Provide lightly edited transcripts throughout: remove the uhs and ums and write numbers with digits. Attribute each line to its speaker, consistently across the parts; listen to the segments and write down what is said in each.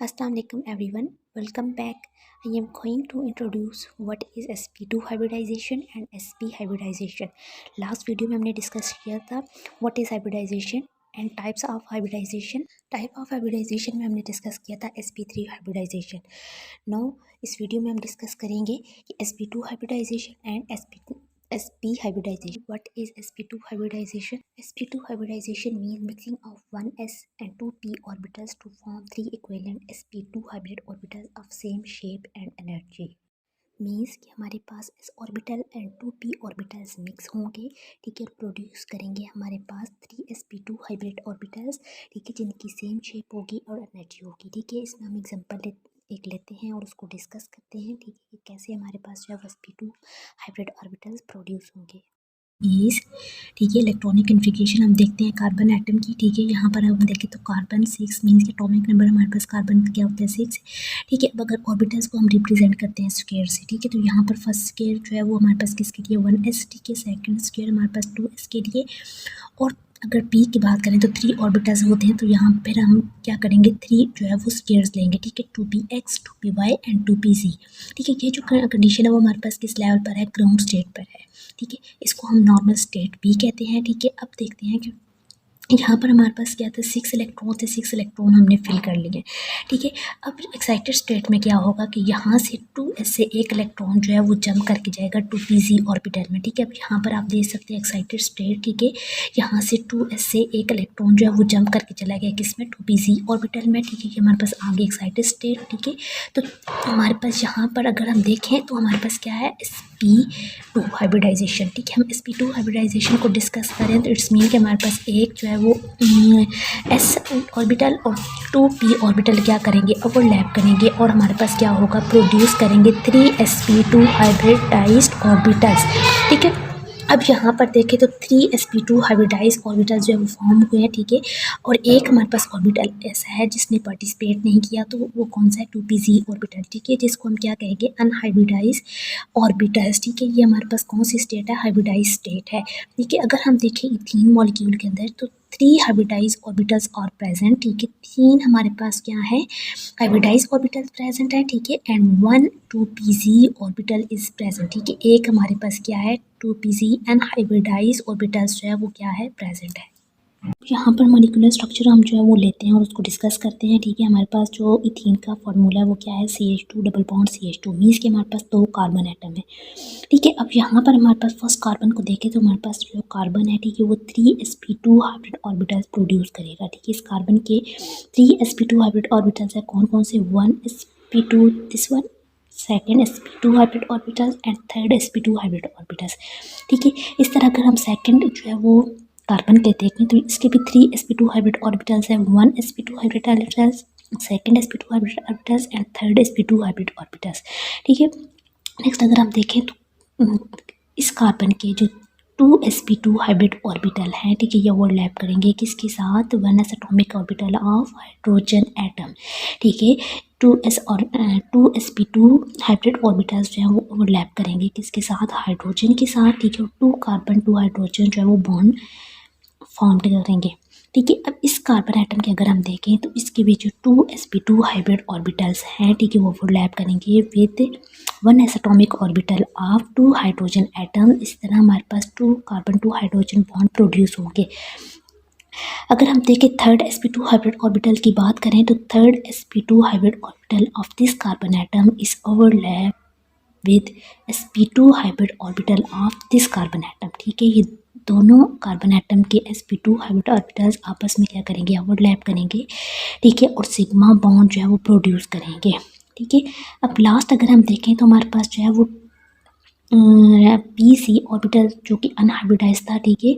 Speaker 1: Assalamu alaikum everyone, welcome back. I am going to introduce what is sp2 hybridization and sp hybridization. Last video में हमने discuss किया था what is hybridization and types of hybridization. Type of hybridization में हमने discuss किया था sp3 hybridisation. Now इस video में हम डिस्कस करेंगे कि sp2 hybridization and sp hybridization. What is sp2 hybridization? sp2 hybridization means mixing of 1s and 2p orbitals to form 3 equivalent sp2 hybrid orbitals of same shape and energy. Means कि हमारे पास s orbital and 2p orbitals mix होंगे, ठीक है, produce करेंगे हमारे पास 3sp2 hybrid orbitals, ठीक है, जिनकी सेम शेप होगी और एनर्जी होगी। ठीक है, इसमें हम एग्जांपल एक लेते हैं और उसको डिस्कस करते हैं, ठीक है, कि कैसे हमारे पास जो है sp2 हाइब्रिड ऑर्बिटल्स प्रोड्यूस होंगे। इस ठीक है, इलेक्ट्रॉनिक कन्फिगरेशन हम देखते हैं कार्बन एटम की। ठीक है, यहाँ पर हम देखें तो कार्बन 6 मीन्स एटॉमिक नंबर हमारे पास कार्बन का क्या होता है 6। ठीक है, अब अगर ऑर्बिटल्स को हम रिप्रेजेंट करते हैं स्क्वायर से, ठीक है, तो यहाँ पर फर्स्ट स्क्वायर जो है वो हमारे पास किसके लिए 1s, ठीक है, सेकंड स्क्वायर हमारे पास 2s के लिए, और अगर p की बात करें तो 3 ऑर्बिटल्स होते हैं, तो यहाँ पर हम क्या करेंगे 3 जो है वो स्क्वायर्स लेंगे, ठीक है, 2px 2py एंड 2pz। ठीक है, ये जो कंडीशन है वो हमारे पास किस लेवल पर है, ग्राउंड स्टेट पर है। ठीक है, इसको हम नॉर्मल स्टेट भी कहते हैं। ठीक है, अब देखते हैं कि यहाँ पर हमारे पास क्या था 6 इलेक्ट्रॉन थे, 6 इलेक्ट्रॉन हमने फिल कर लिए। ठीक है, अब एक्साइटेड स्टेट में क्या होगा कि यहाँ से 2s से एक इलेक्ट्रॉन जो है वो जंप करके जाएगा 2pz ऑर्बिटल में। ठीक है, अब यहाँ पर आप देख सकते हैं एक्साइटेड स्टेट, ठीक है, यहाँ से 2s से एक इलेक्ट्रॉन जो है वो जंप करके चला गया किसमें 2pz ऑर्बिटल में। ठीक है, कि हमारे पास आगे एक्साइटेड स्टेट, ठीक है, तो हमारे पास यहाँ पर अगर हम देखें तो हमारे पास क्या है sp2 हाइब्रिडाइजेशन। ठीक है, हम sp2 हाइब्रिडाइजेशन को डिस्कस करें तो इट्स मीन कि हमारे पास एक जो है वो s ऑर्बिटल और 2p ऑर्बिटल क्या करेंगे, ओवरलैप करेंगे और हमारे पास क्या होगा, प्रोड्यूस करेंगे 3sp2 हाइब्रिडाइज्ड ऑर्बिटल्स। ठीक है, अब यहाँ पर देखें तो 3sp2 हाइब्रिडाइज ऑर्बिटल्स जो है वो फॉर्म हुए हैं। ठीक है, और एक हमारे पास ऑर्बिटल ऐसा है जिसने पार्टिसिपेट नहीं किया, तो वो कौन सा है 2pz ऑर्बिटल। ठीक है, जिसको हम क्या कहेंगे अनहाइब्रिडाइज ऑर्बिटल्स। ठीक है, ये हमारे पास कौन सी स्टेट है, हाइब्रिडाइज स्टेट है। ठीक है, अगर हम देखें इथीन मॉलिक्यूल के अंदर तो 3 हाइब्रिडाइज ऑर्बिटल्स आर प्रेजेंट। ठीक है, 3 हमारे पास क्या है हाइब्रिडाइज ऑर्बिटल्स प्रेजेंट है। ठीक है, and 1 2pz orbital is present. ठीक है, एक हमारे पास क्या है 2pz एंड हाइब्रिडाइज ऑर्बिटल्स जो है वो क्या है प्रेजेंट है। यहाँ पर मॉलिक्यूलर स्ट्रक्चर हम जो है वो लेते हैं और उसको डिस्कस करते हैं। ठीक है, हमारे पास जो इथीन का फार्मूला है वो क्या है CH2 double bond CH2 means के हमारे पास 2 कार्बन एटम है। ठीक है, अब यहाँ पर हमारे पास फर्स्ट कार्बन को देखें तो हमारे पास जो कार्बन है, ठीक है, वो 3sp2 हाइब्रिड ऑर्बिटल्स प्रोड्यूस करेगा। ठीक है, इस कार्बन के 3sp2 हाइब्रिड ऑर्बिटल्स है कौन कौन से, 1sp2 this one, second sp2 hybrid orbitals and third sp2 hybrid orbitals. ठीक है, इस तरह अगर हम सेकेंड जो है वो कार्बन के देखें तो इसके भी 3sp2 हाइब्रिड ऑर्बिटल्स है, 1sp2 hybrid orbitals, second sp2 hybrid orbitals and third sp2 hybrid orbitals. ठीक है, नेक्स्ट अगर हम देखें तो इस कार्बन के जो 2sp2 हाइब्रिड ऑर्बिटल हैं, ठीक है, ये ओवरलैप करेंगे किसके साथ 1s atomic orbital of hydrogen atom. ठीक है, 2sp2 हाइब्रिड ऑर्बिटल्स जो है वो ओवरलैप करेंगे किसके साथ, हाइड्रोजन के साथ। ठीक है, 2 कार्बन 2 हाइड्रोजन जो है वो बॉन्ड फॉर्म करेंगे। ठीक है, अब इस कार्बन एटम के अगर हम देखें तो इसके भी जो 2sp2 हाइब्रिड ऑर्बिटल्स हैं, ठीक है, वो ओवरलैप करेंगे with 1s atomic orbital of 2 hydrogen atom. इस तरह हमारे पास 2 कार्बन 2 हाइड्रोजन बॉन्ड प्रोड्यूस होंगे। अगर हम देखें थर्ड sp2 हाइब्रिड ऑर्बिटल की बात करें तो third sp2 hybrid orbital of this carbon atom is overlap with sp2 hybrid orbital of this carbon atom. ठीक है, ये दोनों कार्बन एटम के sp2 हाइब्रिड ऑर्बिटल्स आपस में क्या करेंगे, ओवरलैप करेंगे। ठीक है, और सिग्मा बॉन्ड जो है वो प्रोड्यूस करेंगे। ठीक है, अब लास्ट अगर हम देखें तो हमारे पास जो है वो pc ऑर्बिटल जो कि अनहाइब्रिडाइज था, ठीक है,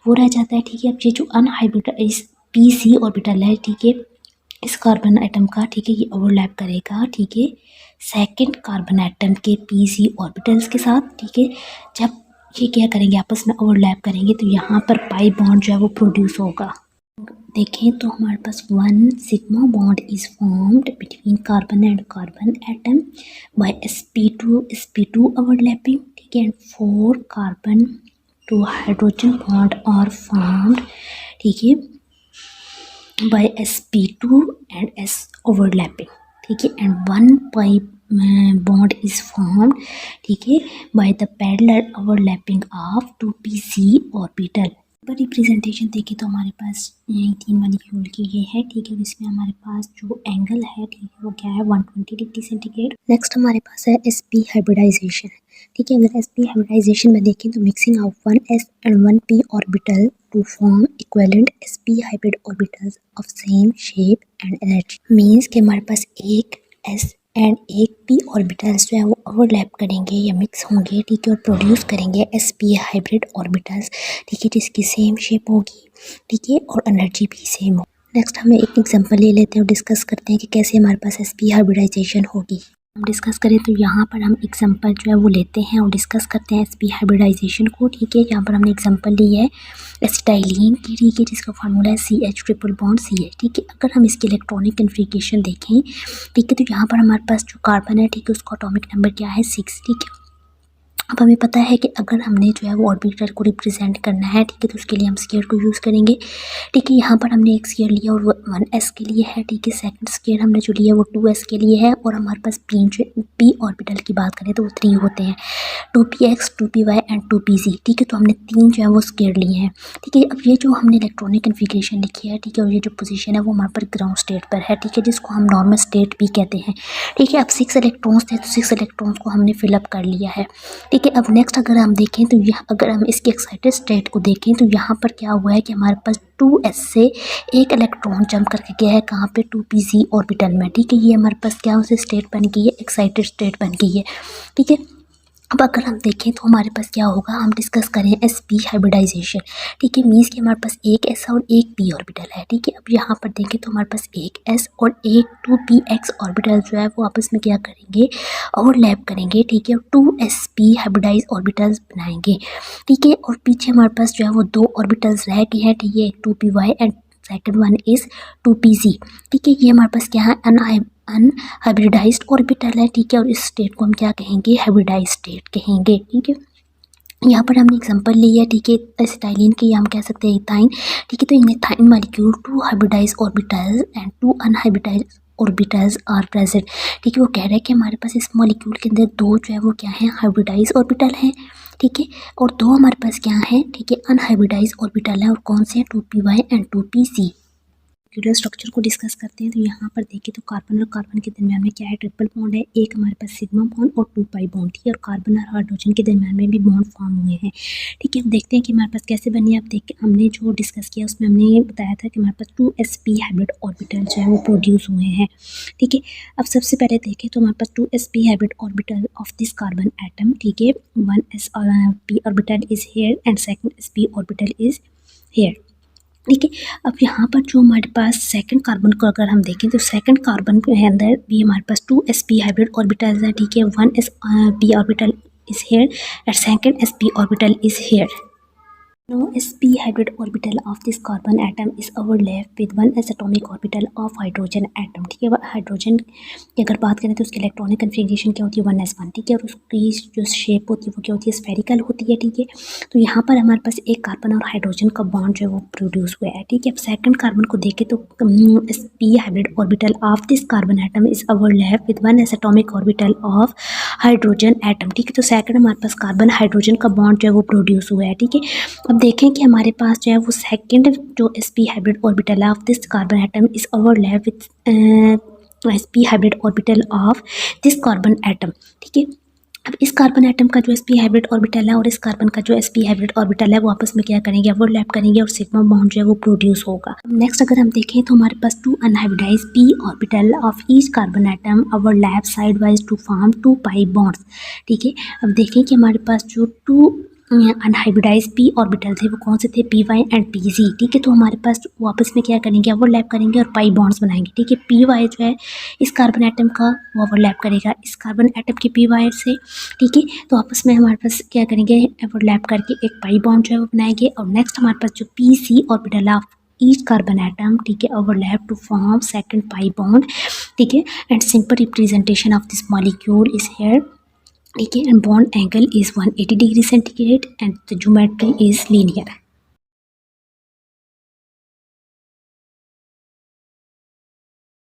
Speaker 1: वो रह जाता है। ठीक है, अब ये जो अनहाइब्रिडाइज pc ऑर्बिटल है, ठीक है, इस कार्बन एटम का, ठीक है, ये ओवरलैप करेगा, ठीक है, सेकंड कार्बन एटम के pc ऑर्बिटल्स के साथ। ठीक है, जब ये क्या करेंगे आपस में ओवरलैप करेंगे तो यहाँ पर पाई बॉन्ड जो है वो प्रोड्यूस होगा। देखें तो हमारे पास 1 sigma bond is formed between carbon and carbon atom by sp2 overlapping. ठीक है, and 4 carbon 2 hydrogen bond are formed. ठीक है, by sp2 and s overlapping, ठीक है, and one pi bond is formed, ठीक है, by the parallel overlapping of 2pc orbital। पर representation देखें तो हमारे पास ये 3 मॉलिक्यूल की ये है, ठीक है, और इसमें हमारे पास जो एंगल है, ठीक है, वो क्या है 120 डिग्री सेंटीग्रेड। नेक्स्ट हमारे पास है sp हाइब्रिडाइजेशन, ठीक है। अगर sp हाइब्रिडाइजेशन में देखें तो mixing of 1s and 1p orbital to form equivalent sp hybrid orbitals of same shape and energy. Means कि हमारे पास एक s एंड एक p ऑर्बिटल्स जो है वो ओवरलैप करेंगे या मिक्स होंगे, ठीक है, और प्रोड्यूस करेंगे sp हाइब्रिड ऑर्बिटल्स, ठीक है, जिसकी सेम शेप होगी, ठीक है, और एनर्जी भी सेम हो। नेक्स्ट हम एक एग्जांपल ले लेते हैं और डिस्कस करते हैं कि कैसे हमारे पास sp हाइब्रिडाइजेशन होगी। हम डिस्कस करें तो यहाँ पर हम एग्जांपल जो है वो लेते हैं और डिस्कस करते हैं sp हाइब्रिडाइजेशन को, ठीक है। यहाँ पर हमने एग्जांपल ली है एसिटाइलिन की, ठीक है, जिसका फार्मूला है CH ट्रिपल बॉन्ड CH, ठीक है। अगर हम इसकी इलेक्ट्रॉनिक कन्फिगरेशन देखें, ठीक है, तो यहाँ पर हमारे पास जो कार्बन है, ठीक है, उसका एटॉमिक नंबर क्या है 6, ठीक है। अब हमें पता है कि अगर हमने जो है वो ऑर्बिटल को रिप्रेजेंट करना है, ठीक है, तो उसके लिए हम स्केयर को यूज़ करेंगे, ठीक है। यहाँ पर हमने एक स्केयर लिया और वो 1s के लिए है, ठीक है। सेकंड स्केयर हमने जो लिया वो 2s के लिए है, और हमारे पास p ऑर्बिटल की बात करें तो वो 3 होते हैं, 2px 2py एंड 2pz, ठीक है। तो हमने 3 जो है वो स्केयर लिए हैं, ठीक है। अब ये जो हमने इलेक्ट्रॉनिक कन्फिगरेशन लिखी है, ठीक है, और ये जो पोजीशन है वो हमारे पर ग्राउंड स्टेट पर है, ठीक है, जिसको हम नॉर्मल स्टेट भी कहते हैं, ठीक है। अब 6 इलेक्ट्रॉन्स थे तो 6 इलेक्ट्रॉन्स को हमने फिलअप कर लिया है, ठीक है। अब नेक्स्ट अगर हम देखें तो यहाँ अगर हम इसकी एक्साइटेड स्टेट को देखें तो यहाँ पर क्या हुआ है कि हमारे पास 2s से एक इलेक्ट्रॉन जंप करके गया है कहाँ पे 2pz ऑर्बिटल में, ठीक है। ये हमारे पास क्या उसे स्टेट बन गई है, एक्साइटेड स्टेट बन गई है, ठीक है। अब अगर हम देखें तो हमारे पास क्या होगा, हम डिस्कस करें sp हाइब्रिडाइजेशन, ठीक है। मीन्स कि हमारे पास एक s और एक p ऑर्बिटल है, ठीक है। अब यहाँ पर देखें तो हमारे पास एक s और एक 2px ऑर्बिटल जो है वो आपस में क्या करेंगे, ओवरलैप करेंगे, ठीक है, और 2sp हाइब्रिडाइज ऑर्बिटल्स बनाएंगे, ठीक है। और पीछे हमारे पास जो है वो 2 ऑर्बिटल्स रह गए हैं, ठीक है, एक 2py and second one is 2pz, ठीक है। ये हमारे पास क्या है अनहाइब्रिडाइज्ड ऑर्बिटल है, ठीक है, और इस स्टेट को हम क्या कहेंगे, हाइब्रिडाइज स्टेट कहेंगे, ठीक है। यहाँ पर हमने एग्जांपल ली है, ठीक है, एसिटाइलिन की, हम कह सकते हैं इथाइन, ठीक है। तो इन ethyne molecule 2 hybridise orbitals and 2 unhybridise orbitals are present, ठीक है। वो कह रहे हैं कि हमारे पास इस मॉलिक्यूल के अंदर 2 जो है वो क्या है, हाइब्रिडाइज ऑर्बिटल हैं, ठीक है, और 2 हमारे पास क्या है, ठीक है, अनहाइब्रिडाइज ऑर्बिटल है, और कौन से हैं, 2py and 2pz। Molecular structure को डिस्कस करते हैं तो यहाँ पर देखें तो कार्बन और कार्बन के दरमियान में क्या है, ट्रिपल बॉन्ड है, एक हमारे पास सिग्मा बॉन्ड और 2 पाई बॉन्ड, ठीक है, और कार्बन और हाइड्रोजन के दरमियान में भी बॉन्ड फॉर्म हुए हैं, ठीक है। अब देखते हैं कि हमारे पास कैसे बनी है। अब देख हमने जो डिस्कस किया उसमें हमने बताया था कि हमारे पास 2sp हाइब्रिड ऑर्बिटल जो है वो प्रोड्यूस हुए हैं, ठीक है। अब सबसे पहले देखें तो हमारे पास 2sp hybrid orbital of this carbon atom, ठीक है, 1sp orbital is here and second sp orbital is here, ठीक है। अब यहाँ पर जो हमारे पास सेकंड कार्बन को अगर हम देखें तो सेकंड कार्बन के अंदर भी हमारे पास 2sp हाइब्रिड ऑर्बिटल्स हैं, ठीक है, 1sp orbital is here and second sp orbital is here. No sp hybrid orbital of this carbon atom is overlapped with 1s atomic orbital of hydrogen atom, ठीक है। Hydrogen की अगर बात करें तो उसकी इलेक्ट्रॉनिक कन्फिगरेशन क्या होती है, 1s1, ठीक है, और उसकी जो शेप होती है वो क्या होती है, स्फेरिकल होती है, ठीक है। तो यहाँ पर हमारे पास एक कार्बन और हाइड्रोजन का बॉन्ड जो है वो प्रोड्यूस हुआ है, ठीक है। अब सेकंड कार्बन को देखें तो sp hybrid orbital of this carbon atom is overlap with 1s atomic orbital of hydrogen atom, ठीक है। तो सेकंड हमारे पास कार्बन हाइड्रोजन का बॉन्ड जो है वो प्रोड्यूस हुआ है, ठीक है। अब देखें कि हमारे पास जो है वो सेकंड जो sp hybrid orbital of this carbon atom is overlap with sp hybrid orbital of this carbon atom, ठीक है। अब इस कार्बन एटम का जो sp हाइब्रिड ऑर्बिटल है और इस कार्बन का जो sp हाइब्रिड ऑर्बिटल है वो आपस में क्या करेंगे, ओवरलैप करेंगे और सिग्मा बॉन्ड जो है वो प्रोड्यूस होगा। नेक्स्ट अगर हम देखें तो हमारे पास 2 unhybridized p orbital of each carbon atom overlap side wise to form 2 pi bonds, ठीक है। अब देखें कि हमारे पास जो 2 अनहाइब्रिडाइज p ऑर्बिटल थे वो कौन से थे, py एंड pz, ठीक है। तो हमारे पास वापस में क्या करेंगे, ओवरलैप करेंगे और पाई बॉन्ड्स बनाएंगे, ठीक है। py जो है इस कार्बन एटम का वो ओवरलैप करेगा इस कार्बन एटम के py से, ठीक है। तो आपस में हमारे पास क्या करेंगे, ओवरलैप करके एक पाई बॉन्ड जो है वो बनाएंगे। और नेक्स्ट हमारे पास जो pc orbital of each carbon atom, ठीक है, overlap to form second pi bond, ठीक है। And simple representation of this molecule is here, ठीक है, and bond angle is 180 degree centigrade and the geometry is linear.